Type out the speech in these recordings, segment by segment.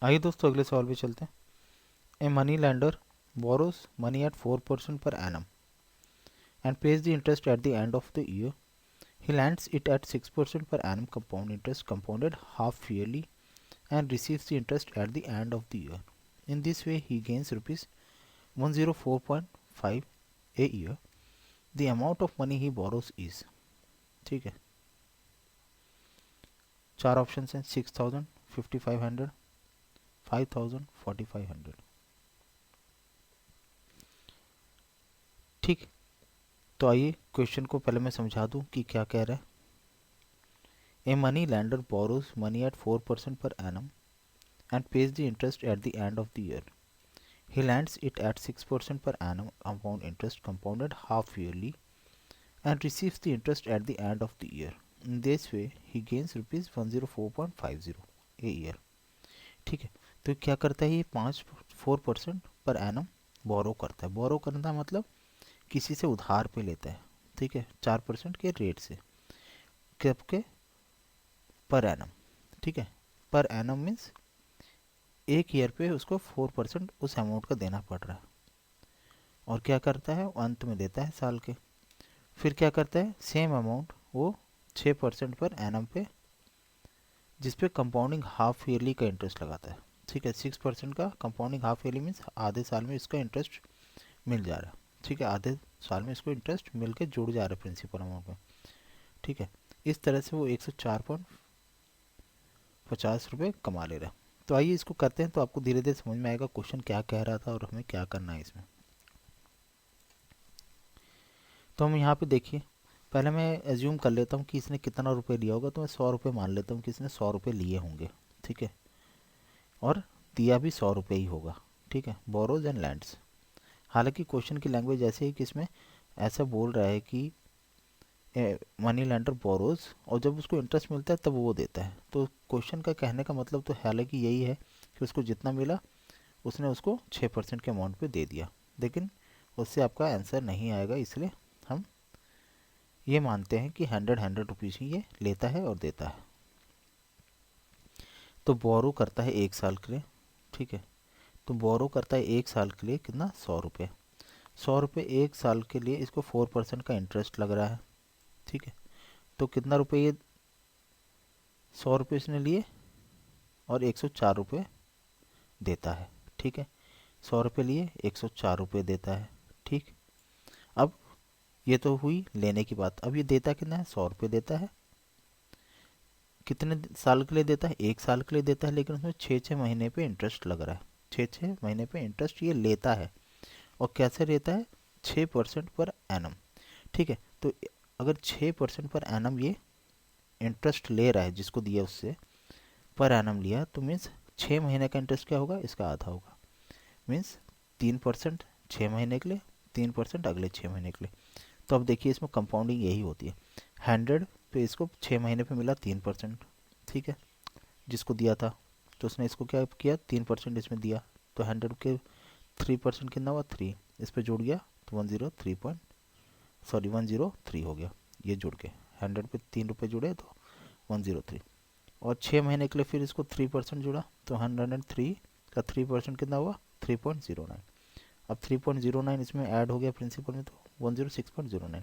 आइए दोस्तों अगले सवाल पे चलते हैं। A money lender borrows money at 4% per annum and pays the interest at the end of the year. He lends it at 6% per annum compound interest compounded half yearly and receives the interest at the end of the year. In this way he gains rupees 104.5 a year. The amount of money he borrows is, ठीक है, चार option हैं, 6000, 5500, 5000, 4500। ठीक, तो आइए question को पहले मैं समझा दूं कि क्या कह रहा है। A money lender borrows money at 4% per annum and pays the interest at the end of the year. He lends it at 6% per annum compound interest compounded half yearly and receives the interest at the end of the year. In this way he gains rupees 104.50 a year. ठीक है, तो क्या करता है ये 4% per annum बोरो करता है। बोरो करना मतलब किसी से उधार पे लेता है, ठीक है, 4% के रेट से, कब के, पर एनम, ठीक है। पर एनम मीन्स एक ईयर पे उसको 4% उस अमाउंट का देना पड़ रहा है। और क्या करता है, अंत में देता है साल के। फिर क्या करता है, सेम अमाउंट वो 6% पर एनम पे, जिसपे कंपाउंडिंग हाफ ईयरली का इंटरेस्ट लगाता है, ठीक है। 6% का कंपाउंडिंग हाफ ईयरली मीन्स आधे साल में इसका इंटरेस्ट मिल जा रहा है, ठीक है। आधे साल में इसको इंटरेस्ट मिल के जुड़ जा रहा है प्रिंसिपल अमाउंट में, ठीक है। इस तरह से वो 104.50 रुपये कमा ले रहा है। तो आइए इसको करते हैं, तो आपको धीरे धीरे समझ में आएगा क्वेश्चन क्या कह रहा था और हमें क्या करना है इसमें। तो हम यहाँ पे देखिए, पहले मैं एज्यूम कर लेता हूँ कि इसने कितना रुपये लिया होगा, तो मैं 100 रुपये मान लेता हूँ कि इसने 100 रुपये लिए होंगे, ठीक है। और दिया भी 100 रुपये ही होगा, ठीक है। बोरोज एंड लैंड्स, हालांकि क्वेश्चन की लैंग्वेज ऐसे है कि इसमें ऐसा बोल रहा है कि मनी लेंडर बोरोज, और जब उसको इंटरेस्ट मिलता है तब वो देता है। तो क्वेश्चन का कहने का मतलब तो हालांकि यही है कि उसको जितना मिला उसने उसको 6% के अमाउंट पे दे दिया, लेकिन उससे आपका आंसर नहीं आएगा। इसलिए हम ये मानते हैं कि 100 ही ये लेता है और देता है। तो बोरो करता है 1 साल के लिए, ठीक है। तो बोरो करता है 1 साल के लिए कितना, 100 रुपये। 100 रुपये 1 साल के लिए, इसको 4% का इंटरेस्ट लग रहा है, ठीक है। तो कितना रुपये, ये 100 रुपये इसने लिए और 104 रुपये देता है, ठीक है। 100 रुपये लिए 104 रुपये देता है, ठीक। अब ये तो हुई लेने की बात। अब ये देता कितना है, 100 रुपये देता है। कितने साल के लिए देता है, 1 साल के लिए देता है, लेकिन उसमें 6-6 महीने पे इंटरेस्ट लग रहा है। 6-6 महीने पे इंटरेस्ट ये लेता है। और कैसे लेता है, 6% पर एनम, ठीक है। तो अगर 6% पर एनम ये इंटरेस्ट ले रहा है जिसको दिया उससे, पर एनम लिया, तो मीन्स 6 महीने का इंटरेस्ट क्या होगा, इसका आधा होगा। मीन्स 3% 6 महीने के लिए, 3% अगले 6 महीने के लिए। तो अब देखिए इसमें कंपाउंडिंग यही होती है। 100 पे इसको 6 महीने पे मिला 3%, ठीक है, जिसको दिया था। तो उसने इसको क्या किया, 3% इसमें दिया। तो 100 के 3% कितना हुआ, 3, इस पर जुड़ गया तो 103 हो गया, ये जुड़ के 100 पे 3 रुपये जुड़े तो 103। और 6 महीने के लिए फिर इसको 3% जुड़ा, तो 103 का 3% कितना हुआ, 3.09। अब 3.09 इसमें ऐड हो गया प्रिंसिपल में, तो 106.09।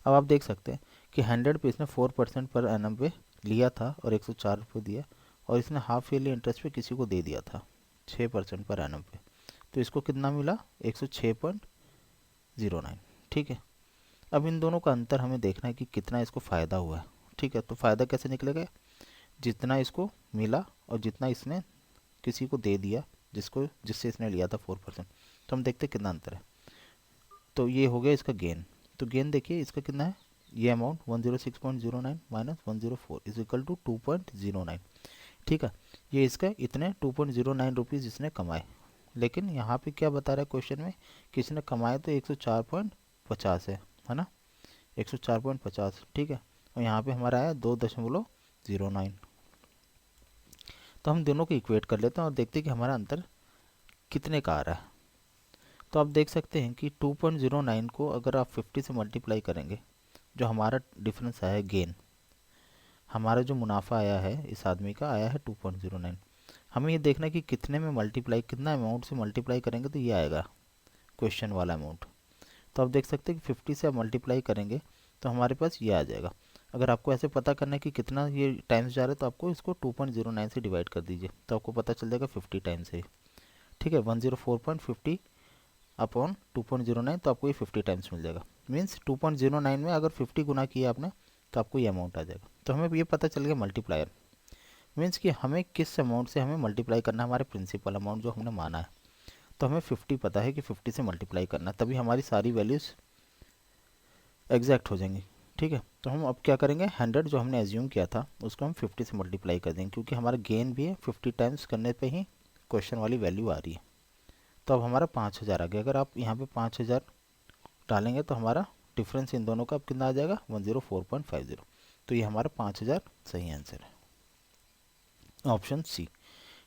अब आप देख सकते हैं कि 100 पे इसने 4% पर एनम पे लिया था और 104 रुपये दिया, और इसने हाफ ईयरली इंटरेस्ट पे किसी को दे दिया था 6% पर एनम पे। तो इसको कितना मिला, 106.09, ठीक है। अब इन दोनों का अंतर हमें देखना है कि कितना इसको फ़ायदा हुआ है, ठीक है। तो फ़ायदा कैसे निकलेगा, जितना इसको मिला और जितना इसने किसी को दे दिया जिससे इसने लिया था 4%। तो हम देखते हैं कितना अंतर है। तो ये हो गया इसका गेन। तो गेन देखिए इसका कितना है, ये amount 106.09 minus 104 is equal to 2.09, ठीक है। ये इसका इतने 2.09 रुपीज़ इसने कमाए। लेकिन यहाँ पे क्या बता रहा है क्वेश्चन में कि इसने कमाए तो 104.50 है ना, 104.50, ठीक है। और यहाँ पे हमारा आया 2.09। तो हम दोनों को इक्वेट कर लेते हैं और देखते हैं कि हमारा अंतर कितने का आ रहा है। तो आप देख सकते हैं कि 2.09 को अगर आप 50 से मल्टीप्लाई करेंगे, जो हमारा डिफरेंस आया गेन, हमारा जो मुनाफा आया है इस आदमी का आया है 2.09। हमें ये देखना है कि कितने में मल्टीप्लाई, कितना अमाउंट से मल्टीप्लाई करेंगे तो ये आएगा क्वेश्चन वाला अमाउंट। तो आप देख सकते हैं कि 50 से आप मल्टीप्लाई करेंगे तो हमारे पास ये आ जाएगा। अगर आपको ऐसे पता करना है कि कितना ये टाइम्स जा रहा है तो आपको इसको 2.09 से डिवाइड कर दीजिए, तो आपको पता चल जाएगा 50 टाइम्स है। ठीक है, 104.50 अपॉन 2.09, तो आपको ये 50 टाइम्स मिल जाएगा। मीन्स 2.09 में अगर 50 गुना किया आपने तो आपको ये अमाउंट आ जाएगा। तो हमें ये पता चल गया मल्टीप्लायर मीन्स कि हमें किस अमाउंट से हमें मल्टीप्लाई करना है, हमारे प्रिंसिपल अमाउंट जो हमने माना है। तो हमें 50 पता है कि 50 से मल्टीप्लाई करना है, तभी हमारी सारी वैल्यूज़ एग्जैक्ट हो जाएंगी। ठीक है, तो हम अब क्या करेंगे, 100 जो हमने एज्यूम किया था उसको हम 50 से मल्टीप्लाई कर देंगे, क्योंकि हमारा गेन भी है 50 टाइम्स करने पे ही क्वेश्चन वाली वैल्यू आ रही है। तो अब हमारा 5000 आ गया। अगर आप यहाँ पे 5000 डालेंगे तो हमारा डिफरेंस इन दोनों का अब कितना आ जाएगा, 104.50। तो ये हमारा 5000 सही आंसर है, ऑप्शन सी।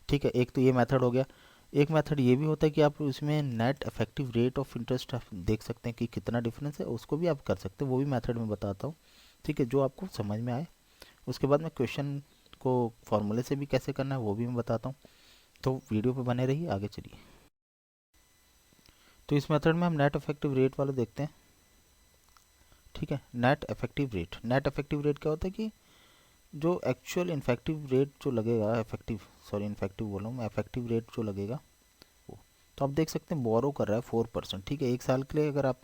ठीक है, एक तो ये मेथड हो गया। एक मेथड ये भी होता है कि आप इसमें net effective rate of interest देख सकते हैं कि कितना डिफरेंस है, उसको भी आप कर सकते हैं, वो भी मेथड में बताता हूँ। ठीक है, जो आपको समझ में आए। उसके बाद मैं क्वेश्चन को फॉर्मूले से भी कैसे करना है वो भी मैं बताता हूँ, तो वीडियो पे बने रहिए, आगे चलिए। तो इस मेथड में हम नेट इफेक्टिव रेट वाला देखते हैं। ठीक है, net effective rate, net effective rate क्या होता है कि जो एक्चुअल इफेक्टिव रेट जो लगेगा, इफेक्टिव बोल रहा हूँ मैं, इफेक्टिव रेट जो लगेगा वो। तो आप देख सकते हैं बोरो कर रहा है 4%। ठीक है, एक साल के लिए अगर आप,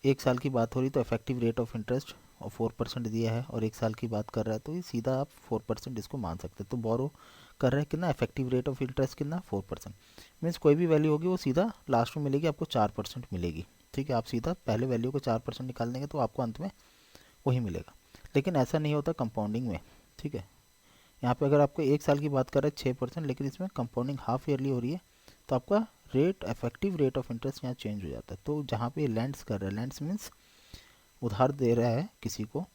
एक साल की बात हो रही तो इफेक्टिव रेट ऑफ इंटरेस्ट और 4% दिया है, और एक साल की बात कर रहा है तो ये सीधा आप 4% इसको मान सकते हैं। तो बोरो कर रहा है कितना, इफेक्टिव रेट ऑफ इंटरेस्ट कितना, 4%। मीन्स कोई भी वैल्यू होगी वो सीधा लास्ट में मिलेगी, आपको 4% मिलेगी। ठीक है, आप सीधा पहले वैल्यू को 4% निकाल देंगे तो आपको अंत में वही मिलेगा। लेकिन ऐसा नहीं होता कंपाउंडिंग में। ठीक है, यहाँ पे अगर आपको एक साल की बात कर रहे हैं 6%, लेकिन इसमें कंपाउंडिंग हाफ ईयरली हो रही है, तो आपका rate, effective rate of interest यहाँ चेंज हो जाता है। तो जहाँ पे लेंड्स कर रहा है, लेंड्स मीन्स उधार दे रहा है किसी को,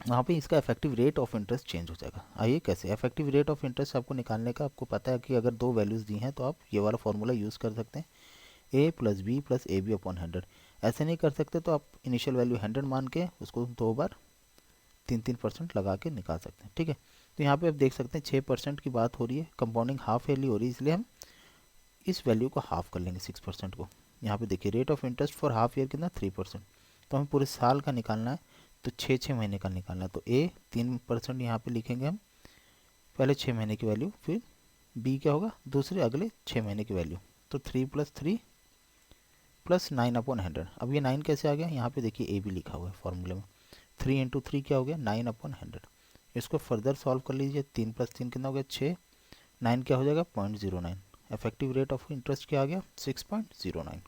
वहाँ पे इसका effective rate of interest change हो जाएगा। आइए कैसे, इफेक्टिव रेट ऑफ इंटरेस्ट आपको निकालने का, आपको पता है कि अगर दो वैल्यूज़ दी हैं तो आप ये वाला फॉर्मूला यूज़ कर सकते हैं, A plus B plus A B upon 100। ऐसे नहीं कर सकते तो आप इनिशियल वैल्यू 100 मान के उसको 2 बार 3% लगा के निकाल सकते हैं। ठीक है, तो यहाँ पे आप देख सकते हैं 6% की बात हो रही है, कंपाउंडिंग हाफ ईयरली हो रही है, इसलिए हम इस वैल्यू को हाफ कर लेंगे 6% को। यहाँ पे देखिए rate of interest for half year कितना, 3%। तो हमें पूरे साल का निकालना है, तो 6 महीने का निकालना है। तो ए 3% यहाँ पे लिखेंगे हम, पहले 6 महीने की वैल्यू, फिर बी क्या होगा, दूसरे अगले 6 महीने की वैल्यू। तो 3 + 3 + 9/100। अब ये 9 कैसे आ गया, यहाँ पे देखिए ए बी लिखा हुआ है फॉर्मूले में। 3 × 3 क्या हो गया, 9/100। इसको फर्दर सॉल्व कर लीजिए, 3 + 3 कितना हो गया, 6, 9 क्या हो जाएगा, 0.09। इफेक्टिव रेट ऑफ इंटरेस्ट क्या आ गया, 6.09।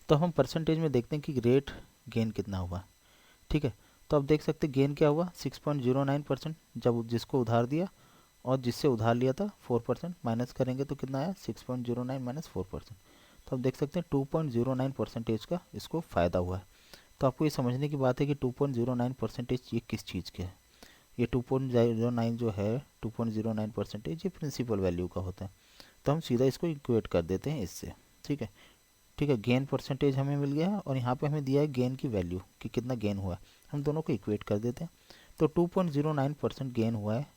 तो हम परसेंटेज में देखते हैं कि रेट गेन कितना हुआ। ठीक है, तो अब देख सकते हैं गेन क्या हुआ, 6.09%। जब जिसको उधार दिया और जिससे उधार लिया था 4%, माइनस करेंगे तो कितना आया, 6.09 माइनस 4%। तो अब देख सकते हैं 2.09% का इसको फ़ायदा हुआ है। तो आपको ये समझने की बात है कि 2.09% ये किस चीज़ के है। ये 2.09 जो है, 2.09% ये प्रिंसिपल वैल्यू का होता है। तो हम सीधा इसको इक्वेट कर देते हैं इससे। ठीक है, ठीक है, गेन परसेंटेज हमें मिल गया है और यहाँ पे हमें दिया है गेन की वैल्यू कि कितना गेन हुआ है, हम दोनों को इक्वेट कर देते हैं। तो 2.09% गेन हुआ है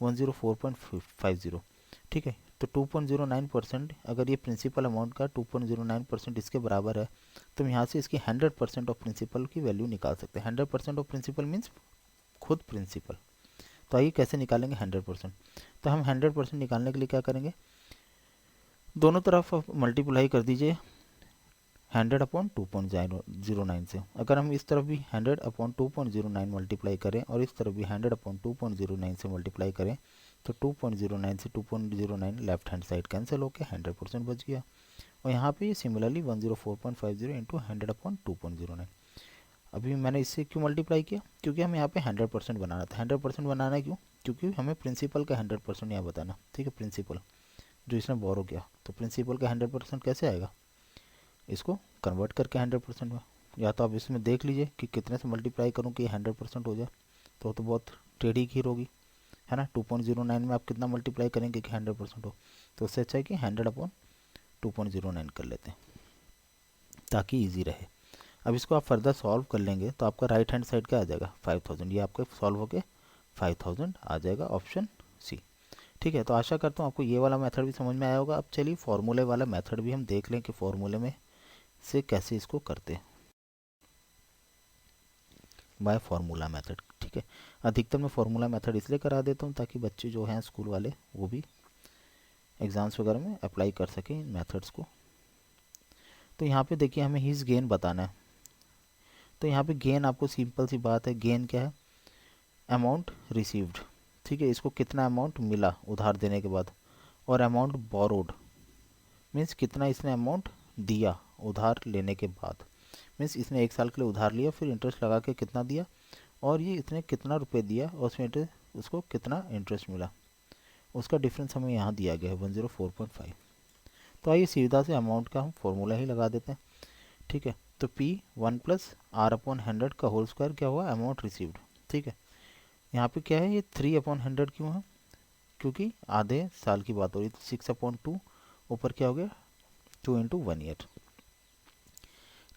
104.50। ठीक है, तो 2.09% अगर ये प्रिंसिपल अमाउंट का 2.09% इसके बराबर है, तो हम यहाँ से इसकी 100% ऑफ प्रिंसिपल की वैल्यू निकाल सकते हैं। 100% ऑफ प्रिंसिपल मीन्स खुद प्रिंसिपल। तो आइए कैसे निकालेंगे 100%। तो हम 100% निकालने के लिए क्या करेंगे, दोनों तरफ मल्टीप्लाई कर दीजिए 100/2.09 से। अगर हम इस तरफ भी 100/2.09 मल्टीप्लाई करें और इस तरफ भी 100/2.09 से मल्टीप्लाई करें, तो 2.09 से 2.09 लेफ्ट हैंड साइड कैंसिल होकर 100% बच गया। और यहाँ पे सिमिलरली 104.50 इंटू 100/2.09। अभी मैंने इससे क्यों मल्टीप्लाई किया, क्योंकि हमें यहाँ पे 100% बनाना था। 100% बनाना क्यों, क्योंकि हमें प्रिंसिपल का 100% यहाँ बताना। ठीक है, प्रिंसिपल जो इसने बोरो किया, तो प्रिंसिपल का 100% कैसे आएगा, इसको कन्वर्ट करके 100% में। या तो आप इसमें देख लीजिए कि कितने से मल्टीप्लाई करूँ कि 100% हो जाए, तो बहुत टेढ़ी खीर होगी, है ना। 2.09 में आप कितना मल्टीप्लाई करेंगे कि 100% हो, तो उससे अच्छा है कि 100/2.09 कर लेते हैं ताकि ईजी रहे। अब इसको आप फर्दर सॉल्व कर लेंगे तो आपका राइट हैंड साइड क्या आ जाएगा 5000, ये आपका सॉल्व होके 5000 आ जाएगा, ऑप्शन सी। ठीक है, तो आशा करता हूँ आपको ये वाला मेथड भी समझ में आया होगा। अब चलिए फॉर्मूले वाला मेथड भी हम देख लें कि फॉर्मूले में से कैसे इसको करते हैं, बाय फार्मूला मेथड। ठीक है, अधिकतर मैं फार्मूला मेथड इसलिए करा देता हूँ ताकि बच्चे जो हैं स्कूल वाले वो भी एग्ज़ाम्स वगैरह में अप्लाई कर सकें इन मेथड्स को। तो यहाँ पे देखिए हमें हीज गेन बताना है। तो यहाँ पे गेन आपको सिंपल सी बात है, गेन क्या है, अमाउंट रिसीव्ड। ठीक है, इसको कितना अमाउंट मिला उधार देने के बाद, और अमाउंट बोरोड मीन्स कितना इसने अमाउंट दिया उधार लेने के बाद, मीन्स इसने 1 साल के लिए उधार लिया, फिर इंटरेस्ट लगा के कितना दिया, और ये इसने कितना रुपए दिया और उसमें उसको कितना इंटरेस्ट मिला, उसका डिफरेंस हमें यहाँ दिया गया है 104.5। तो आइए सीधा से अमाउंट का हम फॉर्मूला ही लगा देते हैं। ठीक है, तो P 1 प्लस R/100 का होल स्क्वायर क्या हुआ, अमाउंट रिसीव्ड। ठीक है, यहाँ पे क्या है, ये 3/100 क्यों है, क्योंकि आधे साल की बात हो रही है, तो 6/2 ऊपर क्या हो गया 2 × 1 ईयर।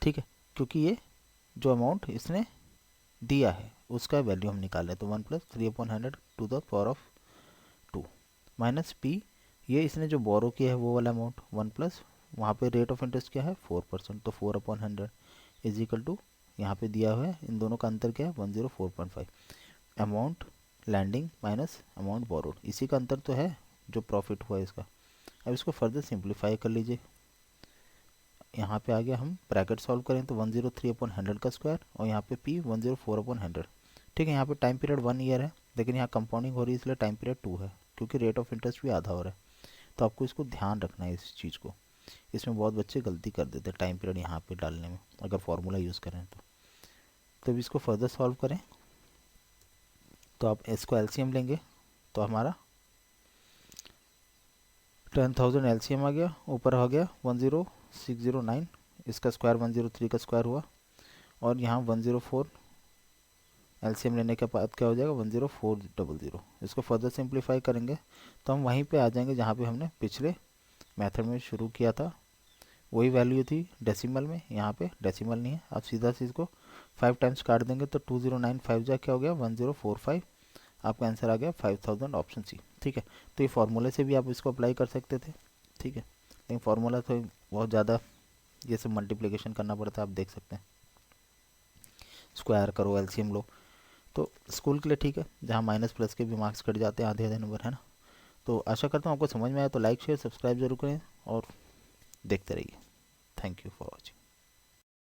ठीक है, क्योंकि ये जो अमाउंट इसने दिया है उसका वैल्यू हम निकालें, तो 1 plus 3/100 to the power of 2 minus P, ये इसने जो बोरो किया है वो वाला अमाउंट 1 प्लस, वहाँ पे रेट ऑफ इंटरेस्ट क्या है 4%, तो 4/100 इज इक्वल टू, यहाँ पे दिया हुआ है इन दोनों का अंतर क्या है 104.5, amount lending minus amount borrowed, इसी का अंतर तो है जो प्रॉफिट हुआ इसका। अब इसको फर्दर सिंप्लीफाई कर लीजिए, यहाँ पे आ गया, हम ब्रैकेट सॉल्व करें तो 103/100 का स्क्वायर, और यहाँ पे P 104/100। ठीक है, यहाँ पे टाइम पीरियड 1 ईयर है, लेकिन यहाँ कंपाउंडिंग हो रही है इसलिए टाइम पीरियड 2 है, क्योंकि रेट ऑफ इंटरेस्ट भी आधा हो रहा है। तो आपको इसको ध्यान रखना है इस चीज़ को, इसमें बहुत बच्चे गलती कर देते हैं टाइम पीरियड यहाँ पे डालने में अगर फार्मूला यूज़ करें तो अब इसको फर्दर सॉल्व करें तो आप इसको एलसीएम लेंगे, तो हमारा 10,000 एलसीएम आ गया, ऊपर हो गया 10609, इसका स्क्वायर 103 का स्क्वायर हुआ, और यहाँ 104 एलसीएम लेने के बाद क्या हो जाएगा 10400। इसको फर्दर सिंप्लीफाई करेंगे तो हम वहीं पे आ जाएंगे जहाँ पे हमने पिछले मेथड में शुरू किया था, वही वैल्यू थी डेसिमल में, यहाँ पे डेसिमल नहीं है। आप सीधा से इसको 5 टाइम्स काट देंगे तो 2095 जा क्या हो गया 1045, आपका आंसर आ गया 5000, ऑप्शन सी। ठीक है, तो ये फार्मूले से भी आप इसको अप्लाई कर सकते थे। ठीक है, लेकिन फार्मूला तो बहुत ज़्यादा ये सब मल्टीप्लिकेशन करना पड़ता है, आप देख सकते हैं, स्क्वायर करो एलसीएम लो, तो स्कूल के लिए ठीक है जहाँ माइनस प्लस के भी मार्क्स कट जाते हैं आधे आधे नंबर, है ना। तो आशा करता हूँ आपको समझ में आया, तो लाइक शेयर सब्सक्राइब जरूर करें और देखते रहिए। Thank you for watching.